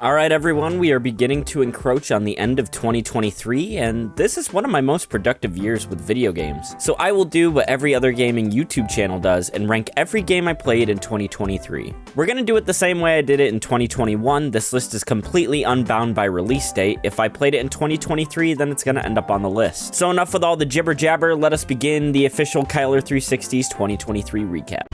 Alright everyone, we are beginning to encroach on the end of 2023, and this is one of my most productive years with video games. So I will do what every other gaming YouTube channel does and rank every game I played in 2023. We're gonna do it the same way I did it in 2021. This list is completely unbound by release date. If I played it in 2023, then it's gonna end up on the list. So enough with all the jibber jabber, let us begin the official Kyler 360's 2023 recap.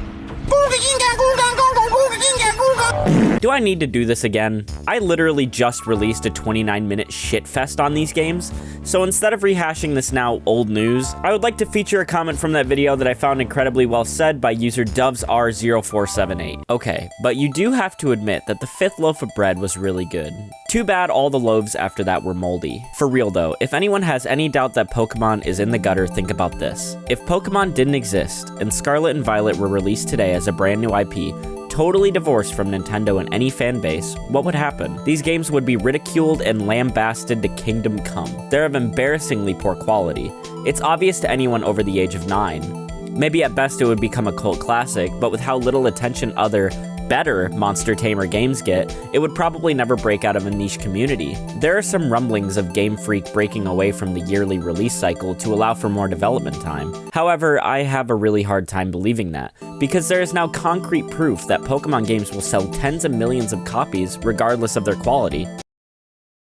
Do I need to do this again? I literally just released a 29-minute shitfest on these games, so instead of rehashing this now old news, I would like to feature a comment from that video that I found incredibly well said by user DovsR0478. Okay, but you do have to admit that the 5th loaf of bread was really good. Too bad all the loaves after that were moldy. For real though, if anyone has any doubt that Pokemon is in the gutter, think about this. If Pokemon didn't exist, and Scarlet and Violet were released today as a brand new IP, totally divorced from Nintendo and any fan base, what would happen? These games would be ridiculed and lambasted to kingdom come. They're of embarrassingly poor quality. It's obvious to anyone over the age of 9. Maybe at best it would become a cult classic, but with how little attention other, better Monster Tamer games get, it would probably never break out of a niche community. There are some rumblings of Game Freak breaking away from the yearly release cycle to allow for more development time. However, I have a really hard time believing that, because there is now concrete proof that Pokemon games will sell tens of millions of copies regardless of their quality.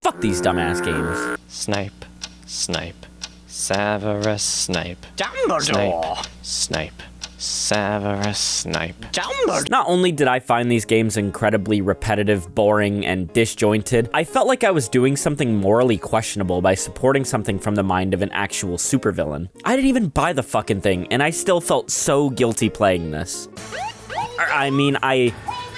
Fuck these dumbass games. Snipe, snipe, Severus Snape. Dumbledore! Snipe, Severus Snape. Dumbledore! Not only did I find these games incredibly repetitive, boring, and disjointed, I felt like I was doing something morally questionable by supporting something from the mind of an actual supervillain. I didn't even buy the fucking thing, and I still felt so guilty playing this. I mean, I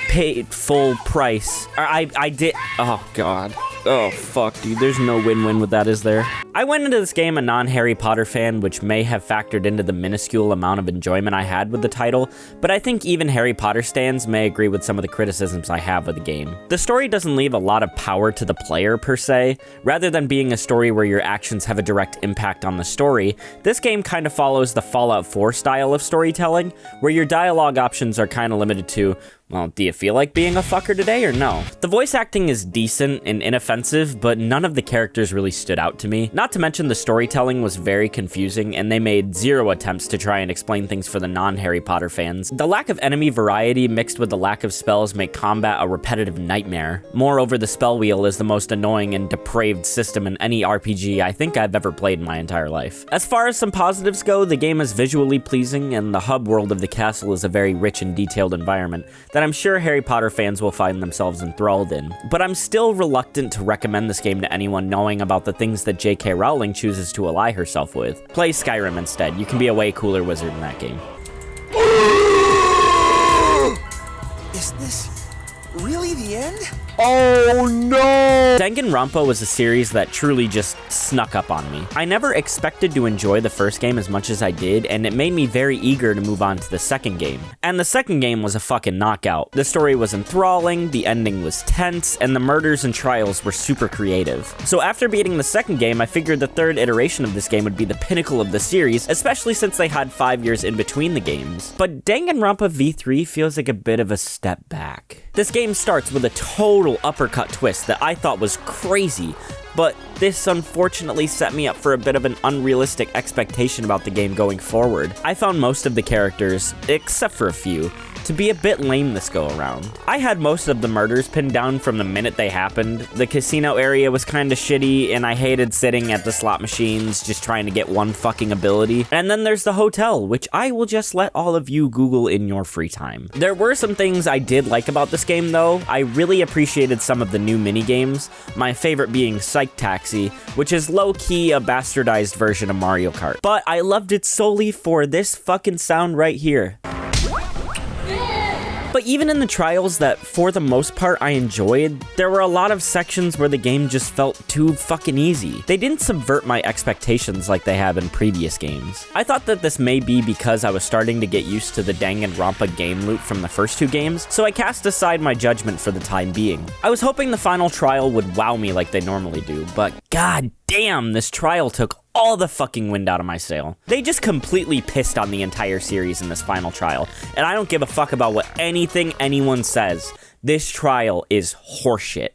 paid full price. I did. Oh, God. Oh, fuck, dude. There's no win-win with that, is there? I went into this game a non-Harry Potter fan, which may have factored into the minuscule amount of enjoyment I had with the title, but I think even Harry Potter stans may agree with some of the criticisms I have of the game. The story doesn't leave a lot of power to the player, per se. Rather than being a story where your actions have a direct impact on the story, this game kind of follows the Fallout 4 style of storytelling, where your dialogue options are kind of limited to, well, do you feel like being a fucker today or no? The voice acting is decent and inoffensive, but none of the characters really stood out to me. Not to mention the storytelling was very confusing, and they made zero attempts to try and explain things for the non-Harry Potter fans. The lack of enemy variety mixed with the lack of spells make combat a repetitive nightmare. Moreover, the spell wheel is the most annoying and depraved system in any RPG I think I've ever played in my entire life. As far as some positives go, the game is visually pleasing, and the hub world of the castle is a very rich and detailed environment that I'm sure Harry Potter fans will find themselves enthralled in. But I'm still reluctant to recommend this game to anyone knowing about the things that J.K. Rowling chooses to ally herself with. Play Skyrim instead. You can be a way cooler wizard in that game. Is this really the end? Oh no! Danganronpa was a series that truly just snuck up on me. I never expected to enjoy the first game as much as I did, and it made me very eager to move on to the second game. And the second game was a fucking knockout. The story was enthralling, the ending was tense, and the murders and trials were super creative. So after beating the second game, I figured the third iteration of this game would be the pinnacle of the series, especially since they had 5 years in between the games. But Danganronpa V3 feels like a bit of a step back. This game starts with a total uppercut twist that I thought was crazy, but this unfortunately set me up for a bit of an unrealistic expectation about the game going forward. I found most of the characters, except for a few, to be a bit lame this go around. I had most of the murders pinned down from the minute they happened. The casino area was kinda shitty, and I hated sitting at the slot machines just trying to get one fucking ability. And then there's the hotel, which I will just let all of you Google in your free time. There were some things I did like about this game though. I really appreciated some of the new minigames, my favorite being Psych Taxi, which is low-key a bastardized version of Mario Kart. But I loved it solely for this fucking sound right here. But even in the trials that, for the most part, I enjoyed, there were a lot of sections where the game just felt too fucking easy. They didn't subvert my expectations like they have in previous games. I thought that this may be because I was starting to get used to the Danganronpa game loop from the first two games, so I cast aside my judgment for the time being. I was hoping the final trial would wow me like they normally do, but god damn, this trial took all the fucking wind out of my sail. They just completely pissed on the entire series in this final trial, and I don't give a fuck about what anything anyone says. This trial is horseshit.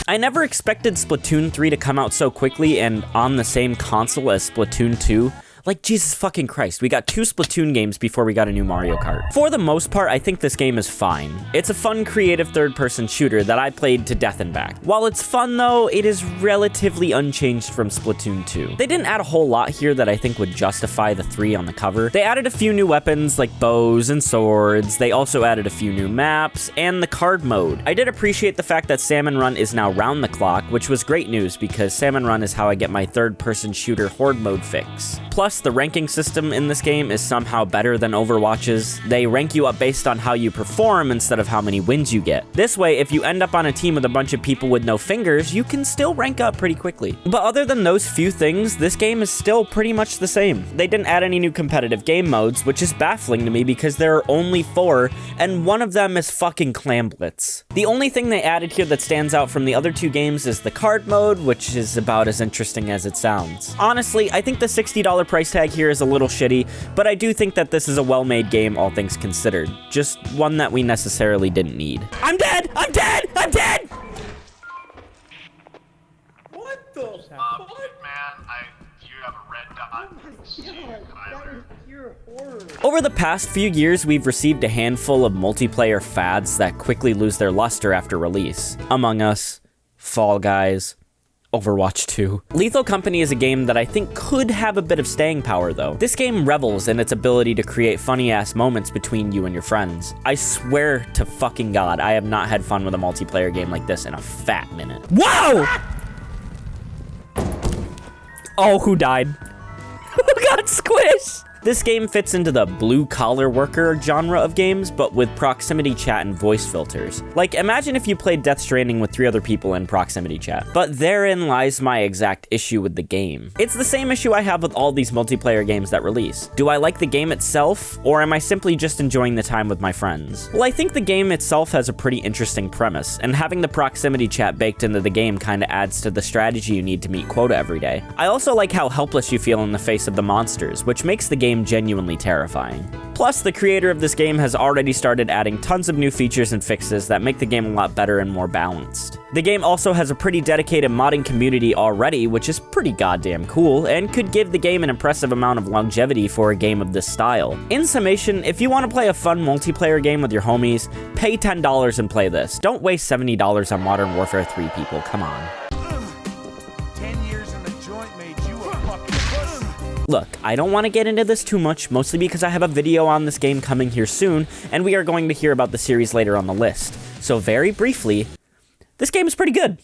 I never expected Splatoon 3 to come out so quickly and on the same console as Splatoon 2. Like, Jesus fucking Christ, we got 2 Splatoon games before we got a new Mario Kart. For the most part, I think this game is fine. It's a fun, creative third-person shooter that I played to death and back. While it's fun, though, it is relatively unchanged from Splatoon 2. They didn't add a whole lot here that I think would justify the 3 on the cover. They added a few new weapons, like bows and swords. They also added a few new maps, and the card mode. I did appreciate the fact that Salmon Run is now round the clock, which was great news, because Salmon Run is how I get my third-person shooter horde mode fix. Plus, the ranking system in this game is somehow better than Overwatch's. They rank you up based on how you perform instead of how many wins you get. This way, if you end up on a team with a bunch of people with no fingers, you can still rank up pretty quickly. But other than those few things, this game is still pretty much the same. They didn't add any new competitive game modes, which is baffling to me because there are only 4, and one of them is fucking Clam Blitz. The only thing they added here that stands out from the other 2 games is the card mode, which is about as interesting as it sounds. Honestly, I think the $60 price tag here is a little shitty, but I do think that this is a well-made game, all things considered. Just one that we necessarily didn't need. I'm dead! I'm dead! I'm dead! What the fuck? Man, you have a red dot. You're horrible. Over the past few years, we've received a handful of multiplayer fads that quickly lose their luster after release. Among Us, Fall Guys, Overwatch 2. Lethal Company is a game that I think could have a bit of staying power, though. This game revels in its ability to create funny-ass moments between you and your friends. I swear to fucking God, I have not had fun with a multiplayer game like this in a fat minute. Whoa! Oh, who died? Who got squished? This game fits into the blue-collar worker genre of games, but with proximity chat and voice filters. Like, imagine if you played Death Stranding with 3 other people in proximity chat. But therein lies my exact issue with the game. It's the same issue I have with all these multiplayer games that release. Do I like the game itself, or am I simply just enjoying the time with my friends? Well, I think the game itself has a pretty interesting premise, and having the proximity chat baked into the game kinda adds to the strategy you need to meet quota every day. I also like how helpless you feel in the face of the monsters, which makes the game genuinely terrifying. Plus, the creator of this game has already started adding tons of new features and fixes that make the game a lot better and more balanced. The game also has a pretty dedicated modding community already, which is pretty goddamn cool, and could give the game an impressive amount of longevity for a game of this style. In summation, if you want to play a fun multiplayer game with your homies, pay $10 and play this. Don't waste $70 on Modern Warfare 3, people, come on. 10 years in the joint made you a fucking pussy. Look, I don't want to get into this too much, mostly because I have a video on this game coming here soon, and we are going to hear about the series later on the list. So very briefly, this game is pretty good.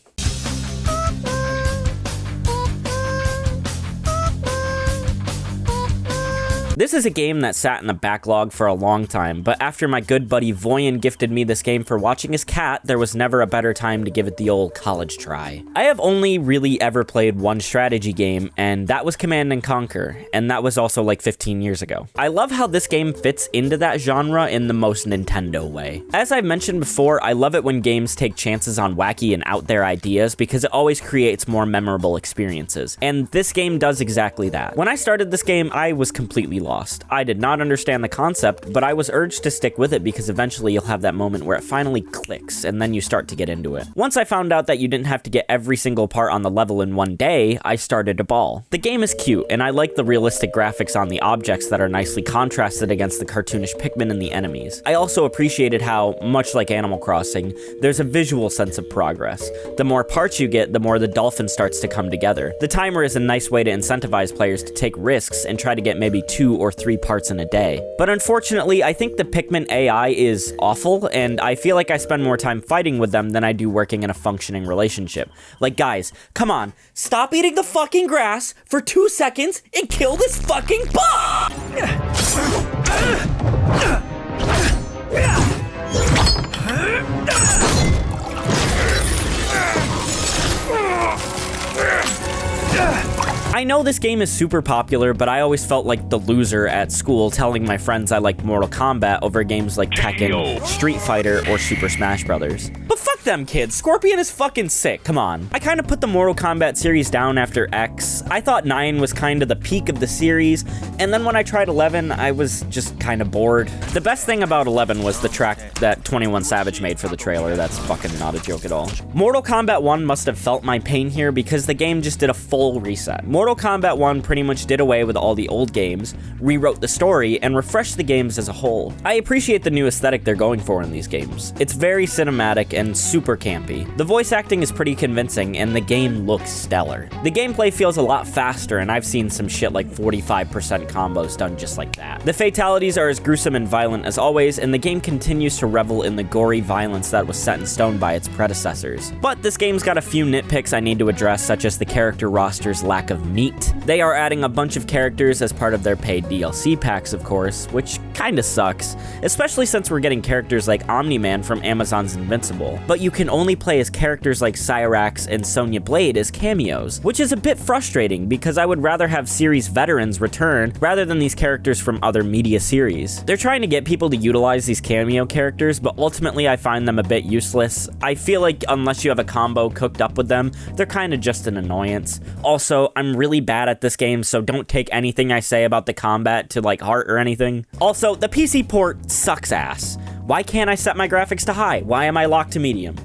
This is a game that sat in the backlog for a long time, but after my good buddy Voyan gifted me this game for watching his cat, there was never a better time to give it the old college try. I have only really ever played one strategy game, and that was Command & Conquer, and that was also like 15 years ago. I love how this game fits into that genre in the most Nintendo way. As I've mentioned before, I love it when games take chances on wacky and out there ideas because it always creates more memorable experiences, and this game does exactly that. When I started this game, I was completely lost. I did not understand the concept, but I was urged to stick with it because eventually you'll have that moment where it finally clicks and then you start to get into it. Once I found out that you didn't have to get every single part on the level in one day, I started to bawl. The game is cute, and I like the realistic graphics on the objects that are nicely contrasted against the cartoonish Pikmin and the enemies. I also appreciated how, much like Animal Crossing, there's a visual sense of progress. The more parts you get, the more the dolphin starts to come together. The timer is a nice way to incentivize players to take risks and try to get maybe 2 or 3 parts in a day. But unfortunately, I think the Pikmin AI is awful, and I feel like I spend more time fighting with them than I do working in a functioning relationship. Like, guys, come on, stop eating the fucking grass for 2 seconds and kill this fucking bug! I know this game is super popular, but I always felt like the loser at school telling my friends I liked Mortal Kombat over games like Tekken, Street Fighter, or Super Smash Bros. But fuck Fuck them kids. Scorpion is fucking sick. Come on. I kind of put the Mortal Kombat series down after X. I thought 9 was kind of the peak of the series, and then when I tried 11, I was just kind of bored. The best thing about 11 was the track that 21 Savage made for the trailer. That's fucking not a joke at all. Mortal Kombat 1 must have felt my pain here because the game just did a full reset. Mortal Kombat 1 pretty much did away with all the old games, rewrote the story, and refreshed the games as a whole. I appreciate the new aesthetic they're going for in these games. It's very cinematic and super campy. The voice acting is pretty convincing, and the game looks stellar. The gameplay feels a lot faster, and I've seen some shit like 45% combos done just like that. The fatalities are as gruesome and violent as always, and the game continues to revel in the gory violence that was set in stone by its predecessors. But this game's got a few nitpicks I need to address, such as the character roster's lack of meat. They are adding a bunch of characters as part of their paid DLC packs, of course, which kinda sucks, especially since we're getting characters like Omni-Man from Amazon's Invincible. But you can only play as characters like Cyrax and Sonya Blade as cameos, which is a bit frustrating because I would rather have series veterans return rather than these characters from other media series. They're trying to get people to utilize these cameo characters, but ultimately I find them a bit useless. I feel like unless you have a combo cooked up with them, they're kind of just an annoyance. Also, I'm really bad at this game, so don't take anything I say about the combat to like heart or anything. Also, the PC port sucks ass. Why can't I set my graphics to high? Why am I locked to medium?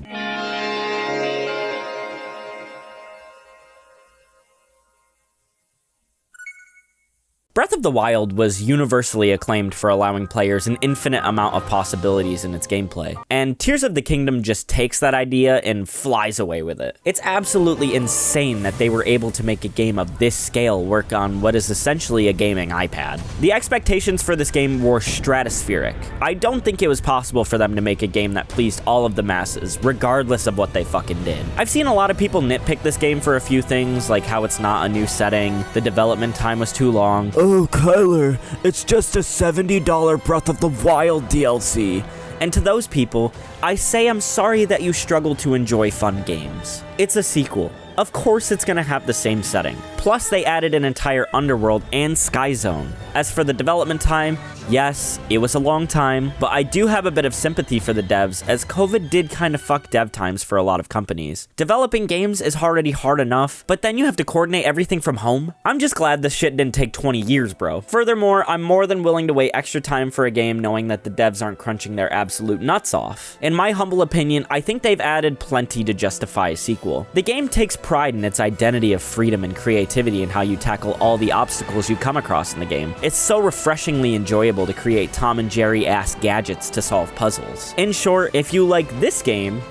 Breath of the Wild was universally acclaimed for allowing players an infinite amount of possibilities in its gameplay, and Tears of the Kingdom just takes that idea and flies away with it. It's absolutely insane that they were able to make a game of this scale work on what is essentially a gaming iPad. The expectations for this game were stratospheric. I don't think it was possible for them to make a game that pleased all of the masses, regardless of what they fucking did. I've seen a lot of people nitpick this game for a few things, like how it's not a new setting, the development time was too long. Oh, Kyler, it's just a $70 Breath of the Wild DLC. And to those people, I say I'm sorry that you struggle to enjoy fun games. It's a sequel. Of course it's gonna have the same setting. Plus, they added an entire underworld and sky zone. As for the development time, yes, it was a long time, but I do have a bit of sympathy for the devs, as COVID did kind of fuck dev times for a lot of companies. Developing games is already hard enough, but then you have to coordinate everything from home? I'm just glad this shit didn't take 20 years, bro. Furthermore, I'm more than willing to wait extra time for a game knowing that the devs aren't crunching their absolute nuts off. In my humble opinion, I think they've added plenty to justify a sequel. The game takes pride in its identity of freedom and creativity in how you tackle all the obstacles you come across in the game. It's so refreshingly enjoyable to create Tom and Jerry-ass gadgets to solve puzzles. In short, if you like this game,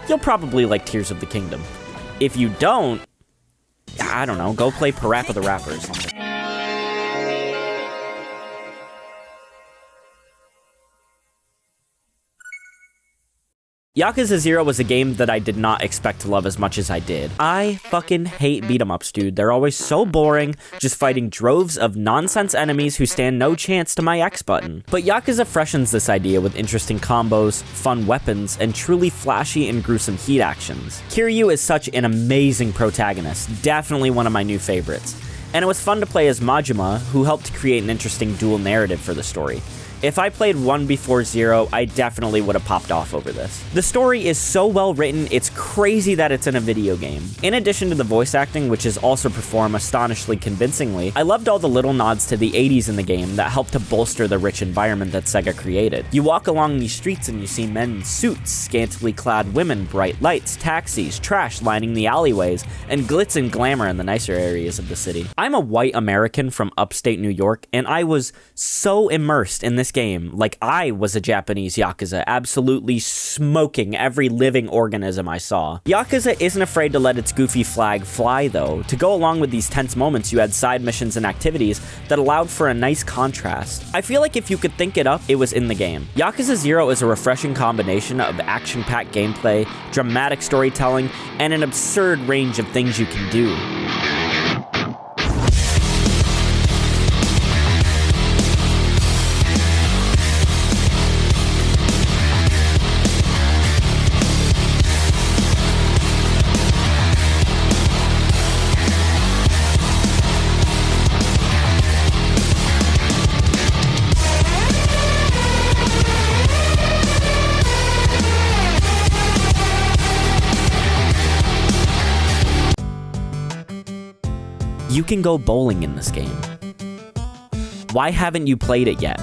you'll probably like Tears of the Kingdom. If you don't, I don't know, go play Parappa the Rapper or something. Yakuza 0 was a game that I did not expect to love as much as I did. I fucking hate beat-em-ups, dude. They're always so boring, just fighting droves of nonsense enemies who stand no chance to my X button. But Yakuza freshens this idea with interesting combos, fun weapons, and truly flashy and gruesome heat actions. Kiryu is such an amazing protagonist, definitely one of my new favorites. And it was fun to play as Majima, who helped create an interesting dual narrative for the story. If I played 1 before 0, I definitely would have popped off over this. The story is so well written, it's crazy that it's in a video game. In addition to the voice acting, which is also performed astonishingly convincingly, I loved all the little nods to the 80s in the game that helped to bolster the rich environment that Sega created. You walk along these streets and you see men in suits, scantily clad women, bright lights, taxis, trash lining the alleyways, and glitz and glamour in the nicer areas of the city. I'm a white American from upstate New York, and I was so immersed in this game like I was a Japanese Yakuza, absolutely smoking every living organism I saw. Yakuza isn't afraid to let its goofy flag fly though. To go along with these tense moments, you had side missions and activities that allowed for a nice contrast. I feel like if you could think it up, it was in the game. Yakuza 0 is a refreshing combination of action-packed gameplay, dramatic storytelling, and an absurd range of things you can do. You can go bowling in this game. Why haven't you played it yet?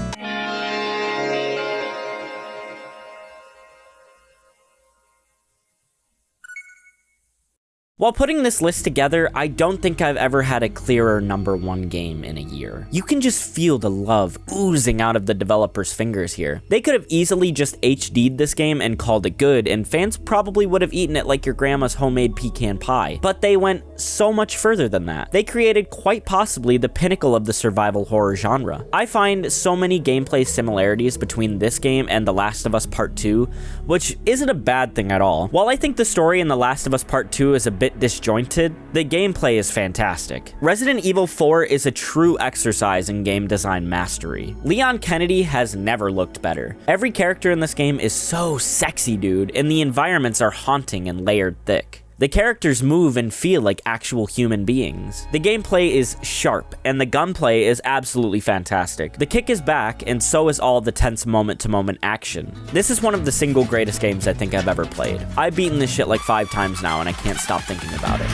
While putting this list together, I don't think I've ever had a clearer #1 game in a year. You can just feel the love oozing out of the developers' fingers here. They could have easily just HD'd this game and called it good, and fans probably would have eaten it like your grandma's homemade pecan pie. But they went so much further than that. They created quite possibly the pinnacle of the survival horror genre. I find so many gameplay similarities between this game and The Last of Us Part 2, which isn't a bad thing at all. While I think the story in The Last of Us Part 2 is a bit disjointed, the gameplay is fantastic. Resident Evil 4 is a true exercise in game design mastery. Leon Kennedy has never looked better. Every character in this game is so sexy, dude, and the environments are haunting and layered thick. The characters move and feel like actual human beings. The gameplay is sharp, and the gunplay is absolutely fantastic. The kick is back, and so is all the tense moment-to-moment action. This is one of the single greatest games I think I've ever played. I've beaten this shit like 5 times now, and I can't stop thinking about it.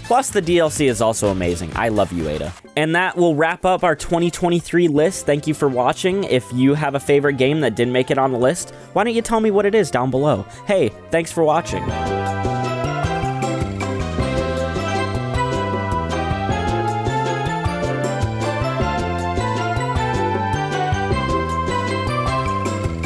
Plus, the DLC is also amazing. I love you, Ada. And that will wrap up our 2023 list. Thank you for watching. If you have a favorite game that didn't make it on the list, why don't you tell me what it is down below? Hey, thanks for watching.